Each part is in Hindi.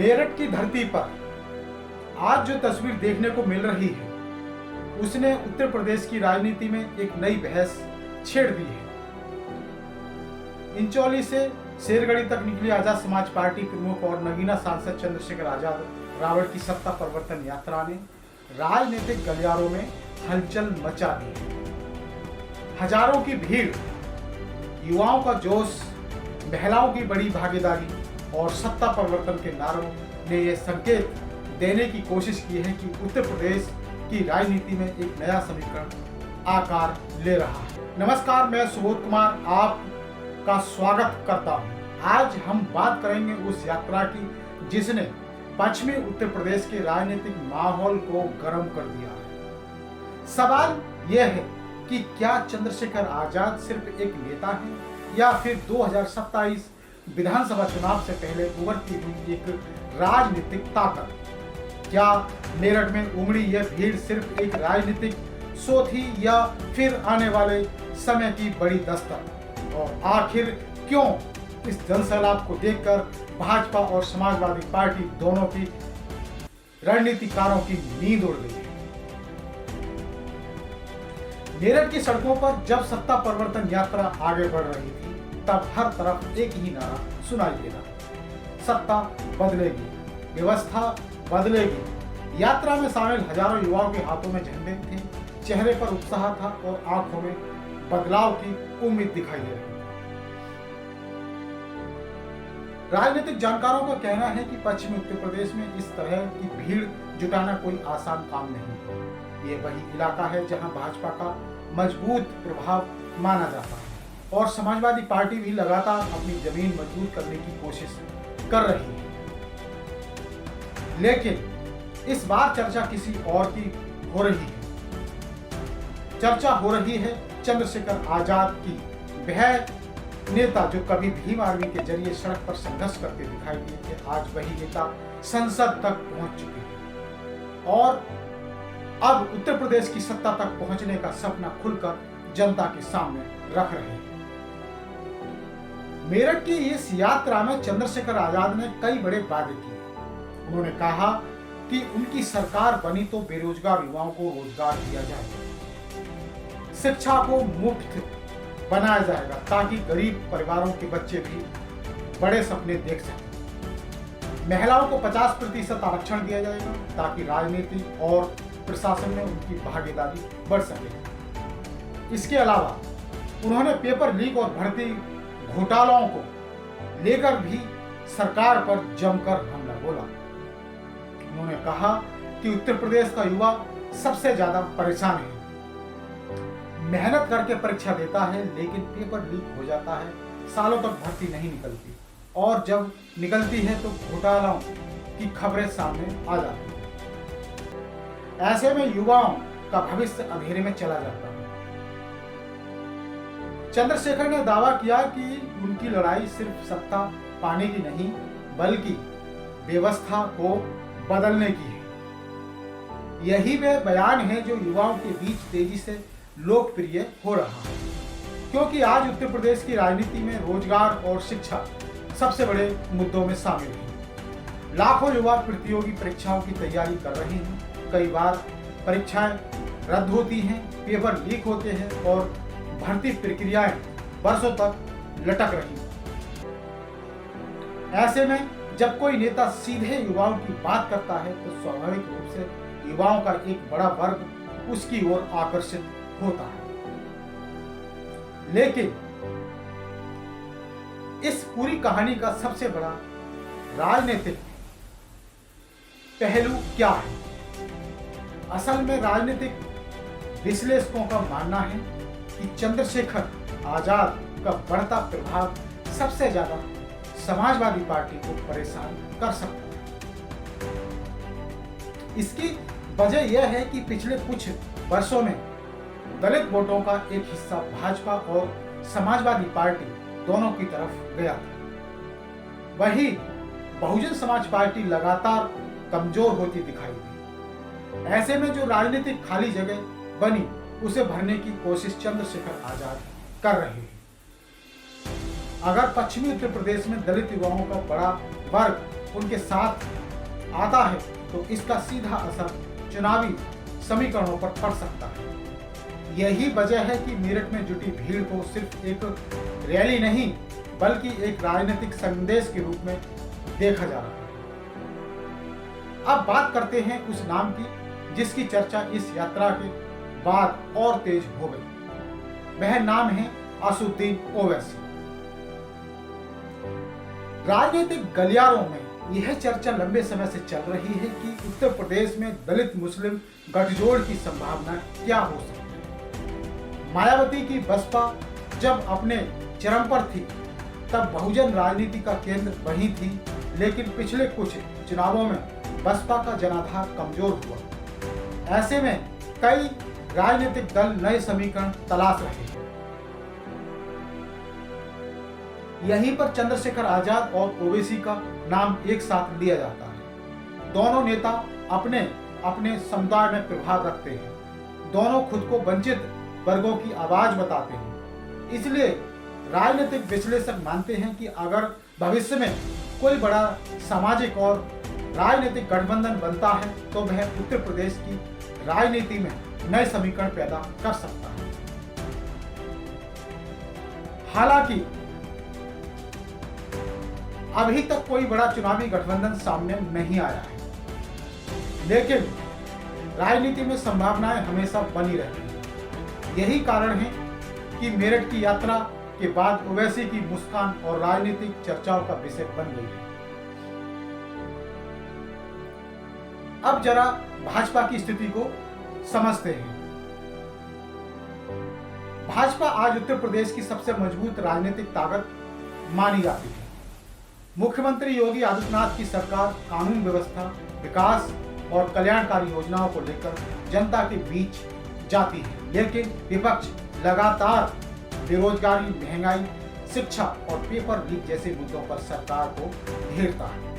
मेरठ की धरती पर आज जो तस्वीर देखने को मिल रही है उसने उत्तर प्रदेश की राजनीति में एक नई बहस छेड़ दी है। इंचौली से शेरगढ़ी तक निकली आजाद समाज पार्टी प्रमुख और नगीना सांसद चंद्रशेखर आजाद रावण की सत्ता परिवर्तन यात्रा ने राजनीतिक गलियारों में हलचल मचा दी है। हजारों की भीड़, युवाओं का जोश, महिलाओं की बड़ी भागीदारी और सत्ता परिवर्तन के नारों ने यह संकेत देने की कोशिश की है कि उत्तर प्रदेश की राजनीति में एक नया समीकरण आकार ले रहा है। नमस्कार, मैं सुबोध कुमार आपका स्वागत करता हूं। आज हम बात करेंगे उस यात्रा की जिसने पश्चिमी उत्तर प्रदेश के राजनीतिक माहौल को गर्म कर दिया है। सवाल यह है कि क्या चंद्रशेखर आजाद सिर्फ एक नेता है या फिर 2027 विधानसभा चुनाव से पहले उभरती हुई एक राजनीतिक ताकत? क्या मेरठ में उमड़ी यह भीड़ सिर्फ एक राजनीतिक शो थी या फिर आने वाले समय की बड़ी दस्तक? और आखिर क्यों इस जनसैलाब को देखकर भाजपा और समाजवादी पार्टी दोनों की रणनीतिकारों की नींद उड़ गई है? मेरठ की सड़कों पर जब सत्ता परिवर्तन यात्रा आगे बढ़ रही थी तब हर तरफ एक ही नारा सुनाई दे रहा, सत्ता बदलेगी, व्यवस्था बदलेगी। यात्रा में शामिल हजारों युवाओं के हाथों में झंडे थे, चेहरे पर उत्साह था और आंखों में बदलाव की उम्मीद दिखाई दे रही। राजनीतिक जानकारों का कहना है कि पश्चिमी उत्तर प्रदेश में इस तरह की भीड़ जुटाना कोई आसान काम नहीं। ये वही इलाका है जहां भाजपा का मजबूत प्रभाव माना जाता है और समाजवादी पार्टी भी लगातार अपनी जमीन मजबूत करने की कोशिश कर रही है। लेकिन इस बार चर्चा किसी और की हो रही है। चर्चा हो रही है चंद्रशेखर आजाद की। वह नेता जो कभी भीम आर्मी के जरिए सड़क पर संघर्ष करते दिखाई दिए थे, आज वही नेता संसद तक पहुंच चुके हैं और अब उत्तर प्रदेश की सत्ता तक पहुंचने का सपना खुलकर जनता के सामने रख रहे हैं। मेरठ की इस यात्रा में चंद्रशेखर आजाद ने कई बड़े वादे किए। उन्होंने कहा कि उनकी सरकार बनी तो बेरोजगार युवाओं को रोजगार दिया जाएगा, शिक्षा को मुफ्त बनाया जाएगा ताकि गरीब परिवारों के बच्चे भी बड़े सपने देख सकें। महिलाओं को 50% आरक्षण दिया जाएगा ताकि राजनीति और प्रशासन में उनकी भागीदारी बढ़ सके। इसके अलावा उन्होंने पेपर लीक और भर्ती घोटालों को लेकर भी सरकार पर जमकर हमला बोला। उन्होंने कहा कि उत्तर प्रदेश का युवा सबसे ज्यादा परेशान है, मेहनत करके परीक्षा देता है लेकिन पेपर लीक हो जाता है, सालों तक भर्ती नहीं निकलती और जब निकलती है तो घोटालों की खबरें सामने आ जाती है। ऐसे में युवाओं का भविष्य अंधेरे में चला जाता है। चंद्रशेखर ने दावा किया कि उनकी लड़ाई सिर्फ सत्ता पाने की नहीं बल्कि व्यवस्था को बदलने की है। यही वह बयान है जो युवाओं के बीच तेजी से लोकप्रिय हो रहा है, क्योंकि आज उत्तर प्रदेश की राजनीति में रोजगार और शिक्षा सबसे बड़े मुद्दों में शामिल है। लाखों युवा प्रतियोगी परीक्षाओं की तैयारी कर रहे हैं। कई बार परीक्षाएं रद्द होती हैं, पेपर लीक होते हैं और भर्ती प्रक्रियाएं वर्षों तक लटक रही हैं। ऐसे में जब कोई नेता सीधे युवाओं की बात करता है तो स्वाभाविक रूप से युवाओं का एक बड़ा वर्ग उसकी ओर आकर्षित होता है। लेकिन इस पूरी कहानी का सबसे बड़ा राजनीतिक पहलू क्या है? असल में राजनीतिक विश्लेषकों का मानना है कि चंद्रशेखर आजाद का बढ़ता प्रभाव सबसे ज्यादा समाजवादी पार्टी को परेशान कर सकता है। इसकी वजह यह है कि पिछले कुछ वर्षों में दलित वोटों का एक हिस्सा भाजपा और समाजवादी पार्टी दोनों की तरफ गया था। वही बहुजन समाज पार्टी लगातार कमजोर होती दिखाई दी। ऐसे में जो राजनीतिक खाली जगह बनी उसे भरने की कोशिश चंद्रशेखर आजाद कर रहे हैं। अगर पश्चिमी उत्तर प्रदेश में दलित युवाओं का बड़ा वर्ग उनके साथ आता है तो इसका सीधा असर चुनावी समीकरणों पर पड़ सकता है। यही वजह है कि मेरठ में जुटी भीड़ को सिर्फ एक रैली नहीं बल्कि एक राजनीतिक संदेश के रूप में देखा जा रहा है। अब बात करते हैं उस नाम की जिसकी चर्चा इस यात्रा के बाद और तेज हो गई। वह नाम है असदुद्दीन ओवैसी। राजनीतिक गलियारों में यह चर्चा लंबे समय से चल रही है कि उत्तर प्रदेश में दलित मुस्लिम गठजोड़ की संभावना क्या हो सकती है। मायावती की बसपा जब अपने चरम पर थी तब बहुजन राजनीति का केंद्र वही थी, लेकिन पिछले कुछ चुनावों में बसपा का जनाधार कमजोर हुआ। ऐसे में कई राजनीतिक दल नए समीकरण तलाश रहे हैं। यहीं पर चंद्रशेखर आजाद और ओवैसी का नाम एक साथ लिया जाता है। दोनों नेता अपने अपने समुदाय में प्रभाव रखते हैं। दोनों खुद को वंचित वर्गों की आवाज बताते हैं। इसलिए राजनीतिक विश्लेषक मानते हैं कि अगर भविष्य में कोई बड़ा सामाजिक और राजनीतिक गठबंधन बनता है तो वह उत्तर प्रदेश की राजनीति में नए समीकरण पैदा कर सकता है। हालांकि अभी तक कोई बड़ा चुनावी गठबंधन सामने नहीं आया है, लेकिन राजनीति में संभावनाएं हमेशा बनी रहती हैं। यही कारण है कि मेरठ की यात्रा के बाद ओवैसी की मुस्कान और राजनीतिक चर्चाओं का विषय बन गई है। अब जरा भाजपा की स्थिति को समझते हैं। भाजपा आज उत्तर प्रदेश की सबसे मजबूत राजनीतिक ताकत मानी जाती है। मुख्यमंत्री योगी आदित्यनाथ की सरकार कानून व्यवस्था, विकास और कल्याणकारी योजनाओं को लेकर जनता के बीच जाती है, लेकिन विपक्ष लगातार बेरोजगारी, महंगाई, शिक्षा और पेपर लीक जैसे मुद्दों पर सरकार को घेरता है।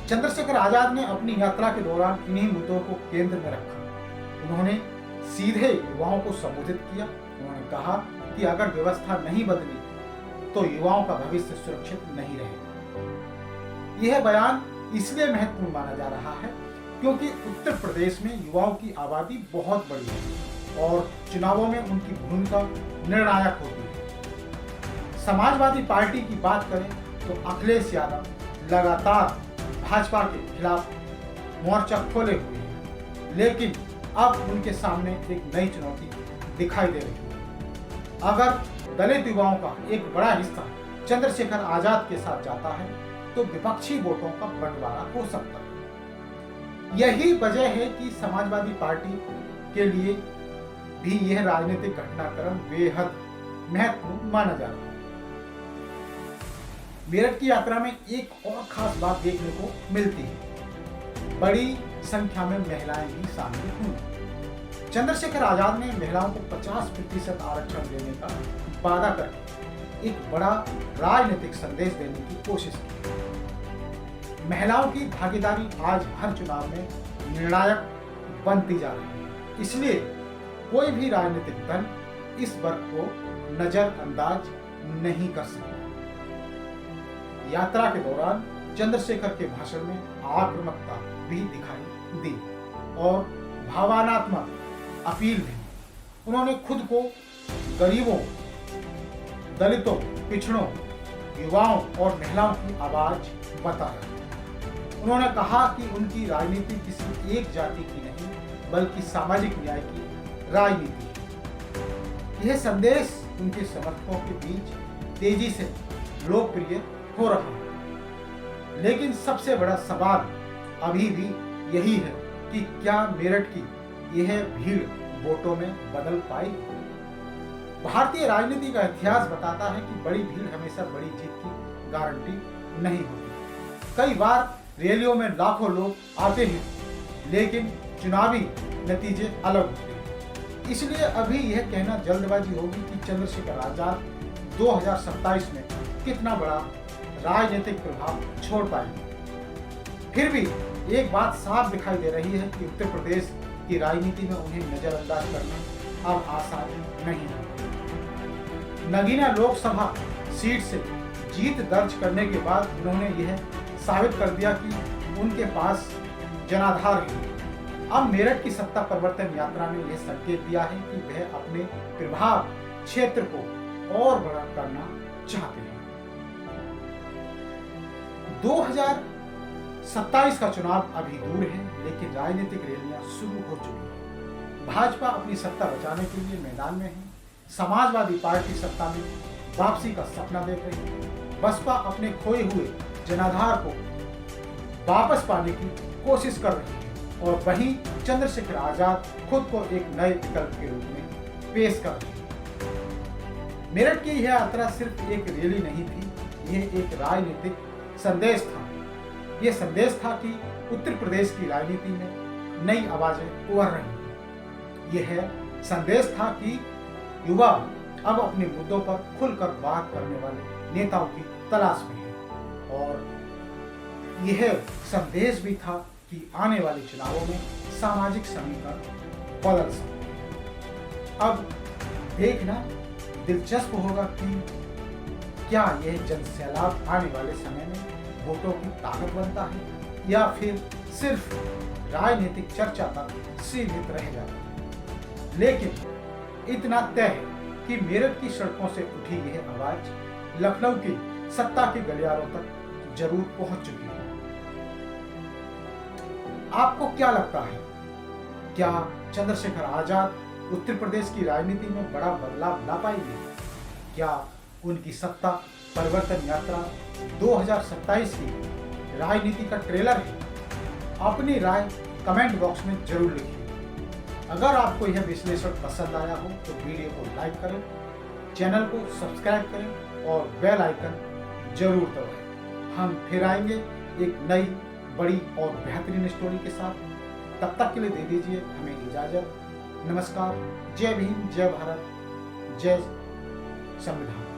चंद्रशेखर आजाद ने अपनी यात्रा के दौरान इन्हीं मुद्दों को केंद्र में रखा। उन्होंने सीधे युवाओं को संबोधित किया। उन्होंने कहा कि अगर व्यवस्था नहीं बदली तो युवाओं का भविष्य सुरक्षित नहीं रहेगा। यह बयान इसलिए महत्वपूर्ण माना जा रहा है क्योंकि उत्तर प्रदेश में युवाओं की आबादी बहुत बड़ी है और चुनावों में उनकी भूमिका निर्णायक होती है। समाजवादी पार्टी की बात करें तो अखिलेश यादव लगातार भाजपा के खिलाफ मोर्चा खोले हुए हैं, लेकिन अब उनके सामने एक नई चुनौती दिखाई दे रही है। अगर दलित युवाओं का एक बड़ा हिस्सा चंद्रशेखर आजाद के साथ जाता है तो विपक्षी वोटों का बंटवारा हो सकता है। यही वजह है कि समाजवादी पार्टी के लिए भी यह राजनीतिक घटनाक्रम बेहद महत्वपूर्ण माना जा रहा है। मेरठ की यात्रा में एक और खास बात देखने को मिलती है। बड़ी संख्या में महिलाएं भी शामिल हुई। चंद्रशेखर आजाद ने महिलाओं को 50% आरक्षण देने का वादा करके एक बड़ा राजनीतिक संदेश देने की कोशिश की। महिलाओं की भागीदारी आज हर चुनाव में निर्णायक बनती जा रही है। इसलिए कोई भी राजनीतिक दल इस वर्ग को नजरअंदाज नहीं कर सकता। यात्रा के दौरान चंद्रशेखर के भाषण में आक्रामकता भी दिखाई दी और भावनात्मक अपील भी। उन्होंने खुद को गरीबों, दलितों, पिछड़ों, युवाओं और महिलाओं की आवाज बताया। उन्होंने कहा कि उनकी राजनीति किसी एक जाति की नहीं बल्कि सामाजिक न्याय की राजनीति है। यह संदेश उनके समर्थकों के बीच तेजी से लोकप्रिय हो रहा है। लेकिन सबसे बड़ा सवाल अभी भी यही है कि क्या मेरठ की यह भीड़ वोटों में बदल पाएगी। भारतीय राजनीति का इतिहास बताता है कि बड़ी भीड़ हमेशा बड़ी जीत की गारंटी नहीं होती। कई बार रैलियों में लाखों लोग आते हैं, लेकिन चुनावी नतीजे अलग होते हैं। इसलिए अभी यह कहना जल्दबाजी होगी कि चंद्रशेखर आजाद 2027 में कितना बड़ा राजनीतिक प्रभाव छोड़ पाएंगे। फिर भी एक बात साफ दिखाई दे रही है कि उत्तर प्रदेश की राजनीति में उन्हें नजरअंदाज करना अब आसान नहीं है। नगीना लोकसभा सीट से जीत दर्ज करने के बाद उन्होंने यह साबित कर दिया कि उनके पास जनाधार है। अब मेरठ की सत्ता परिवर्तन यात्रा ने यह संकेत दिया है कि वह अपने प्रभाव क्षेत्र को और बड़ा करना चाहते हैं। 2027 का चुनाव अभी दूर है, लेकिन राजनीतिक रैलियां शुरू हो चुकी हैं। भाजपा अपनी सत्ता बचाने के लिए मैदान में है। समाजवादी पार्टी सत्ता में वापसी का सपना देख रही है। बसपा अपने खोए हुए जनाधार को वापस पाने की कोशिश कर रही है और वहीं चंद्रशेखर आजाद खुद को एक नए विकल्प के रूप में पेश कर रहे हैं। मेरठ की यह यात्रा सिर्फ एक रैली नहीं थी, यह एक राजनीतिक संदेश था। यह संदेश था कि उत्तर प्रदेश की राजनीति में नई आवाजें उभर रही हैं। यह संदेश था कि युवा अब अपने मुद्दों पर खुलकर बात करने वाले नेताओं की तलाश में है और यह संदेश भी था कि आने वाले चुनावों में सामाजिक समीकरण बदल सकते हैं। अब देखना दिलचस्प होगा कि क्या यह जनसैलाब आने वाले समय में वोटों की ताकत बनता है या फिर सिर्फ राजनीतिक चर्चा तक सीमित रह जाता है। लेकिन इतना तय है कि मेरठ की सड़कों से उठी यह आवाज लखनऊ की सत्ता के गलियारों तक जरूर पहुंच चुकी है। आपको क्या लगता है, क्या चंद्रशेखर आजाद उत्तर प्रदेश की राजनीति में बड़ा बदलाव ला पाएंगे? क्या उनकी सत्ता परिवर्तन यात्रा 2027 की राजनीति का ट्रेलर है? अपनी राय कमेंट बॉक्स में जरूर लिखिए। अगर आपको यह विश्लेषण पसंद आया हो तो वीडियो को लाइक करें, चैनल को सब्सक्राइब करें और बेल आइकन जरूर दबाएं। हम फिर आएंगे एक नई बड़ी और बेहतरीन स्टोरी के साथ। तब तक के लिए दे दीजिए हमें इजाजत। नमस्कार। जय भीम, जय भारत, जय संविधान।